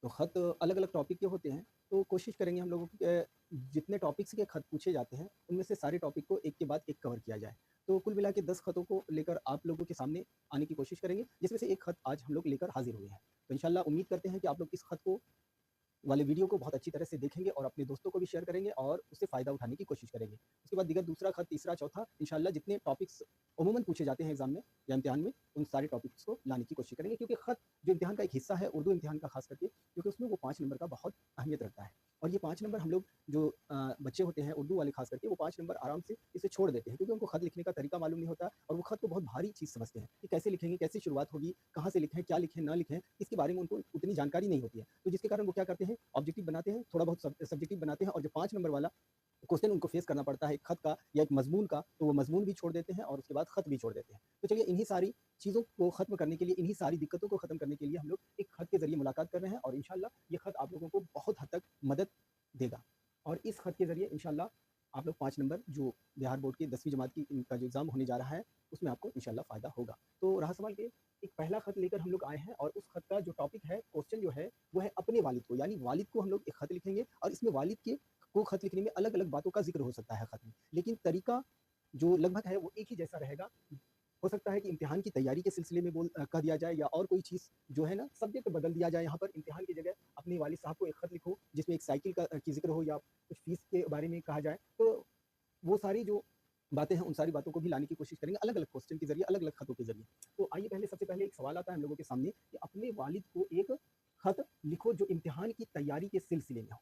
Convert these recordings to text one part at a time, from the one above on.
तो ख़त अलग-अलग टॉपिक के होते हैं, तो कोशिश करेंगे हम लोगों की जितने टॉपिक्स के ख़त पूछे जाते हैं, उनमें से सारे टॉपिक को एक के बाद एक कवर किया जाए। तो कुल मिला के 10 ख़तों को लेकर आप लोगों के सामने आने की कोशिश करेंगे, जिसमें से एक ख़त आज हम लोग लेकर हाज़िर हुए हैं। तो इंशाअल्लाह उम्मीद करते हैं कि आप लोग इस ख़त को वाले वीडियो को बहुत अच्छी तरह से देखेंगे और अपने दोस्तों को भी शेयर करेंगे और उससे फ़ायदा उठाने की कोशिश करेंगे। उसके बाद दीगर दूसरा खत, तीसरा, चौथा इंशाअल्लाह जितने टॉपिक्स अमूमन पूछे जाते हैं एग्ज़ाम में या इम्तिहान में, उन सारे टॉपिक्स को लाने की कोशिश करेंगे क्योंकि खत जो इम्तिहान का एक हिस्सा है उर्दू इम्तिहान का ख़ास करके क्योंकि उसमें वो 5 नंबर का बहुत अहमियत रखता है। और ये 5 नंबर हम लोग जो बच्चे होते हैं उर्दू वाले ख़ास करके वो 5 नंबर आराम से इसे छोड़ देते हैं क्योंकि उनको खत लिखने का तरीका मालूम नहीं होता और वो खत को बहुत भारी चीज़ समझते हैं कि कैसे लिखेंगे, कैसे शुरुआत होगी, कहाँ से लिखें, क्या लिखें, ना लिखें, इसके बारे में उनको उतनी जानकारी नहीं होती है। तो जिसके कारण वो क्या करते हैं, ऑब्जेक्टिव बनाते हैं, थोड़ा बहुत सब्जेक्टिव बनाते हैं और जो 5 नंबर वाला क्वेश्चन उनको फेस करना पड़ता है एक खत का या एक मज़मून का, तो वो मज़मून भी छोड़ देते हैं और उसके बाद खत भी छोड़ देते हैं। तो चलिए इन्हीं सारी चीज़ों को ख़त्म करने के लिए, इन्हीं सारी दिक्कतों को ख़त्म करने के लिए हम लोग एक खत के ज़रिए मुलाकात कर रहे हैं और इंशाअल्लाह ये खत आप लोगों को बहुत हद तक मदद देगा। और इस खत के ज़रिए इंशाअल्लाह आप लोग 5 नंबर जो बिहार बोर्ड की 10वीं जमात की इनका जो एग्ज़ाम होने जा रहा है, उसमें आपको इंशाअल्लाह फ़ायदा होगा। तो रहा सवाल कि एक पहला खत लेकर हम लोग आए हैं और उस खत का जो टॉपिक है, क्वेश्चन जो है, वो है अपने वालिद को, यानी वालिद को हम लोग एक खत लिखेंगे और इसमें वालिद के को खत लिखने में अलग-अलग बातों का ज़िक्र हो सकता है खत में। लेकिन तरीका जो लगभग है वो एक ही जैसा रहेगा। हो सकता है कि इम्तिहान की तैयारी के सिलसिले में कह दिया जाए या और कोई चीज़ जो है ना सब्जेक्ट बदल दिया जाए यहाँ पर इम्तिहान की जगह अपने वालिद साहब को एक खत लिखो जिसमें एक साइकिल का की ज़िक्र हो या कुछ फ़ीस के बारे में कहा जाए। तो वो सारी जो बातें हैं, उन सारी बातों को भी लाने की कोशिश करेंगे अलग-अलग क्वेश्चन के ज़रिए, अलग-अलग खतों के ज़रिए। तो आइए पहले सबसे पहले एक सवाल आता है हम लोगों के सामने कि अपने वालिद को एक खत लिखो जो इम्तिहान की तैयारी के सिलसिले में हो।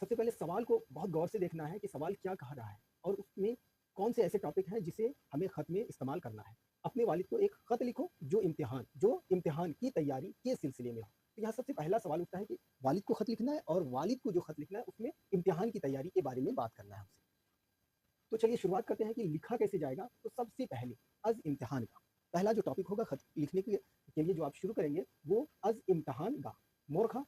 सबसे पहले सवाल को बहुत गौर से देखना है कि सवाल क्या कह रहा है और उसमें कौन से ऐसे टॉपिक हैं जिसे हमें खत में इस्तेमाल करना है। अपने वालिद को एक खत लिखो जो इम्तिहान की तैयारी के सिलसिले में हो। तो यहाँ सबसे पहला सवाल उठता है कि वालिद को खत लिखना है और वालिद को जो खत लिखना है उसमें इम्तिहान की तैयारी के बारे में बात करना है हमसे। तो चलिए शुरुआत करते हैं कि लिखा कैसे जाएगा। तो सबसे पहले अज़ इम्तिहान का पहला जो टॉपिक होगा खत लिखने के लिए जो आप शुरू करेंगे वो अज़ इम्तिहान गा मोरखा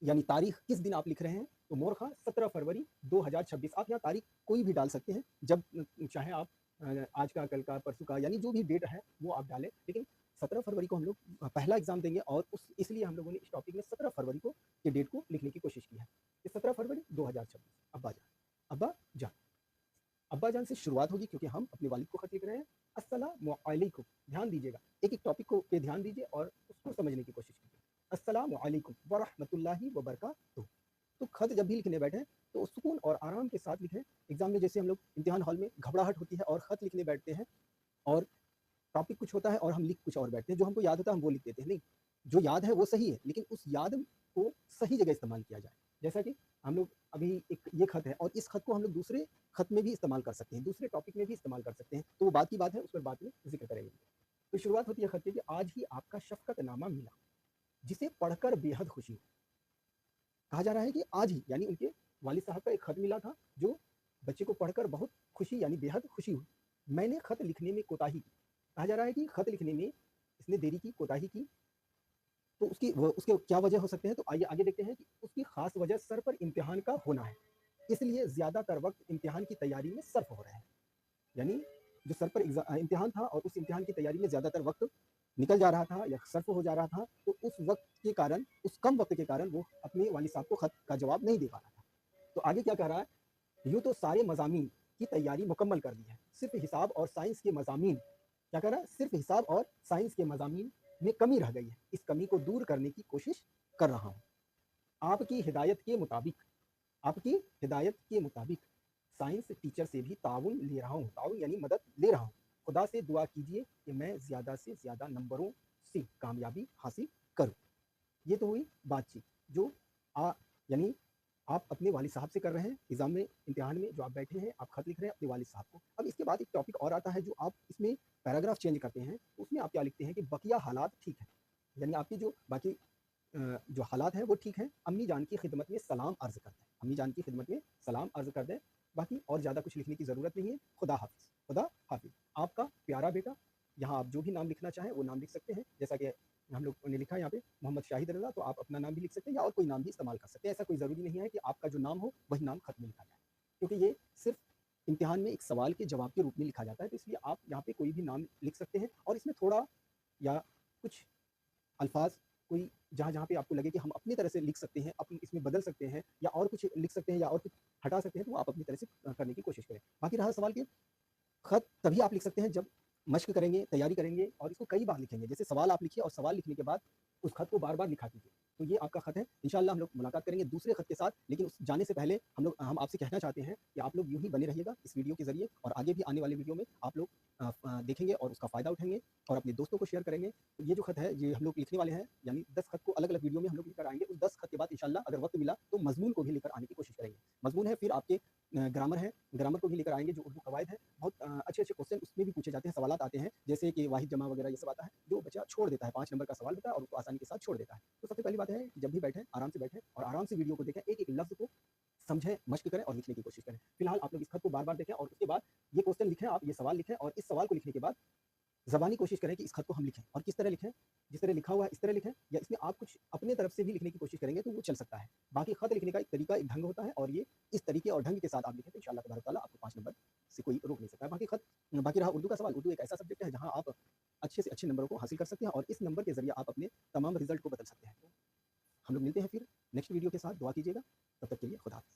यानी तारीख किस दिन आप लिख रहे हैं। तो मोरखा 17 फरवरी 2026। आप यहाँ तारीख कोई भी डाल सकते हैं जब चाहे आप आज का, कल का, परसों का, यानी जो भी डेट है वो आप डालें। लेकिन 17 फरवरी को हम लोग पहला एग्जाम देंगे और उस इसलिए हम लोगों ने इस टॉपिक में 17 फरवरी को के डेट को लिखने की कोशिश की है। 17 फरवरी 2026। अब्बा जान अब्बा जान से शुरुआत होगी क्योंकि हम अपने वालिद को खत लिख रहे हैं। अस्सलामु अलैकुम, ध्यान दीजिएगा, एक एक टॉपिक को पे ध्यान दीजिए और उसको समझने की कोशिश कीजिए। अस्सलामु अलैकुम व रहमतुल्लाहि व बरकातुहू। तो खत जब भी लिखने बैठें तो सुकून और आराम के साथ लिखें। एग्जाम में जैसे हम लोग इम्तिहान हॉल में घबराहट होती है और खत लिखने बैठते हैं और टॉपिक कुछ होता है और हम लिख कुछ और बैठते हैं, जो हमको याद होता है हम वो लिख देते हैं। नहीं, जो याद है वो सही है, लेकिन उस याद को सही जगह इस्तेमाल किया जाए। जैसा कि हम लोग अभी एक ये खत है और इस खत को हम लोग दूसरे खत में भी इस्तेमाल कर सकते हैं, दूसरे टॉपिक में भी इस्तेमाल कर सकते हैं। तो वो बात की बात है, उस पर बाद में ज़िक्र करेंगे। तो शुरुआत होती है खत की कि आज ही आपका शफ़क़तनामा मिला, जिसे पढ़कर बेहद खुशी हुई। कहा जा रहा है कि आज ही यानी उनके वालिद साहब का एक खत मिला था जो बच्चे को पढ़कर बहुत खुशी यानी बेहद खुशी हुई। मैंने खत लिखने में कोताही की। कहा जा रहा है कि खत लिखने में इसने देरी की, कोताही की। तो उसके क्या वजह हो सकते हैं, तो आइए आगे देखते हैं कि उसकी खास वजह सर पर इम्तिहान का होना है, इसलिए ज़्यादातर वक्त इम्तिहान की तैयारी में सर्फ हो रहे हैं। यानी जो सर पर इम्तिहान था और उस इम्तिहान की तैयारी में ज़्यादातर वक्त निकल जा रहा था या सर्फ हो जा रहा था, तो उस वक्त के कारण, उस कम वक्त के कारण वो अपने वालिद साहब को खत का जवाब नहीं दे पा रहा था। तो आगे क्या कह रहा है, यूँ तो सारे मज़ामीन की तैयारी मुकम्मल कर दी है, सिर्फ हिसाब और साइंस के मज़ामीन, क्या कह रहा है, सिर्फ हिसाब और साइंस के मज़ामीन में कमी रह गई है, इस कमी को दूर करने की कोशिश कर रहा हूँ। आपकी हिदायत के मुताबिक आपकी हिदायत के मुताबिक साइंस टीचर से भी ताउन ले रहा हूँ, ताउन यानी मदद ले रहा हूँ। खुदा से दुआ कीजिए कि मैं ज़्यादा से ज़्यादा नंबरों से कामयाबी हासिल करूँ। ये तो हुई बातचीत जो आ यानी आप अपने वालिद साहब से कर रहे हैं। एग्ज़ाम में, इम्तिहान में जो आप बैठे हैं, आप खत लिख रहे हैं अपने वालिद साहब को। अब इसके बाद एक टॉपिक और आता है जो आप इसमें पैराग्राफ चेंज करते हैं, उसमें आप क्या लिखते हैं कि बकिया हालात ठीक है। यानी आपकी जो बाकी जो हालात हैं वो ठीक हैं। अम्मी जान की खिदमत में सलाम अर्ज़ कर दें, अम्मी जान की खिदमत में सलाम अर्ज़ कर दें। बाकी और ज़्यादा कुछ लिखने की ज़रूरत नहीं है। खुदा हाफ़िज़, खुदा हाफ़िज़। आपका प्यारा बेटा, यहाँ आप जो भी नाम लिखना चाहें वो नाम लिख सकते हैं। जैसा कि हम लोग ने लिखा है यहाँ पे मोहम्मद शाहिद रज़ा, तो आप अपना नाम भी लिख सकते हैं या और कोई नाम भी इस्तेमाल कर सकते हैं। ऐसा कोई ज़रूरी नहीं है कि आपका जो नाम हो वही नाम खत में लिखा जाए, क्योंकि ये सिर्फ़ इम्तिहान में एक सवाल के जवाब के रूप में लिखा जाता है। तो इसलिए आप यहाँ पे कोई भी नाम लिख सकते हैं और इसमें थोड़ा या कुछ अल्फ़ाज़ कोई जहाँ-जहाँ पे आपको लगे कि हम अपनी तरह से लिख सकते हैं, अपन इसमें बदल सकते हैं या और कुछ लिख सकते हैं या और कुछ हटा सकते हैं, तो वो आप अपनी तरह से करने की कोशिश करें। बाकी रहा सवाल कि खत तभी आप लिख सकते हैं जब मश्क करेंगे, तैयारी करेंगे और इसको कई बार लिखेंगे। जैसे सवाल आप लिखिए और सवाल लिखने के बाद उस खत को बार-बार लिखा कीजिए। तो ये आपका खत है। इंशाअल्लाह हम लोग मुलाकात करेंगे दूसरे खत के साथ, लेकिन उस जाने से पहले हम आपसे कहना चाहते हैं कि आप लोग यूँ ही बने रहिएगा इस वीडियो के ज़रिए और आगे भी आने वाले वीडियो में आप लोग देखेंगे और उसका फ़ायदा उठाएँगे और अपने दोस्तों को शेयर करेंगे। तो ये जो खत है, ये हम लोग लिखने वाले हैं, यानी 10 खत को अलग-अलग वीडियो में हम लोग लेकर आएँगे। उस 10 खत के बाद इंशाअल्लाह अगर वक़्त मिला तो मज़मून को भी लेकर आने की कोशिश करेंगे। मज़मून है, फिर आपके ग्रामर है, ग्रामर को भी लेकर आएँगे, जो उर्दू कवायद है। बहुत अच्छे-अच्छे क्वेश्चन उसमें भी पूछे जाते हैं, सवालात आते हैं, जैसे कि वाहिद जमा वगैरह ये सब आता है, जो बच्चा छोड़ देता है, 5 नंबर का सवाल होता है और उसको आसानी के साथ छोड़ देता है। तो सबसे पहली बात है कि जब भी बैठें, आराम से बैठें और आराम से वीडियो को देखें, एक-एक लफ्ज़ को समझें, मश्क करें और लिखने की कोशिश करें। फिलहाल आप लोग इस खत को बार-बार देखें और उसके बाद ये क्वेश्चन लिखें आप, ये सवाल लिखें और इस सवाल को लिखने के बाद ज़बानी कोशिश करें कि इस खत को हम लिखें और किस तरह लिखें, जिस तरह लिखा हुआ है इस तरह लिखें या इसमें आप कुछ अपने तरफ से भी लिखने की कोशिश करेंगे तो वो चल सकता है। बाकी खत लिखने का एक तरीका, एक ढंग होता है और ये इस तरीके और ढंग के साथ आप लिखें तो इंशाअल्लाह तबारक तआला आपको 5 नंबर से कोई रोक नहीं सकता है। बाकी रहा उर्दू का सवाल, उर्दू एक ऐसा सब्जेक्ट है जहाँ आप अच्छे से अच्छे नंबरों को हासिल कर सकते हैं और इस नंबर के ज़रिए आप अपने तमाम रिज़ल्ट को बदल सकते हैं। तो हम लोग मिलते हैं फिर नेक्स्ट वीडियो के साथ, दुआ कीजिएगा। तब तक के लिए खुदा हाफ़िज़।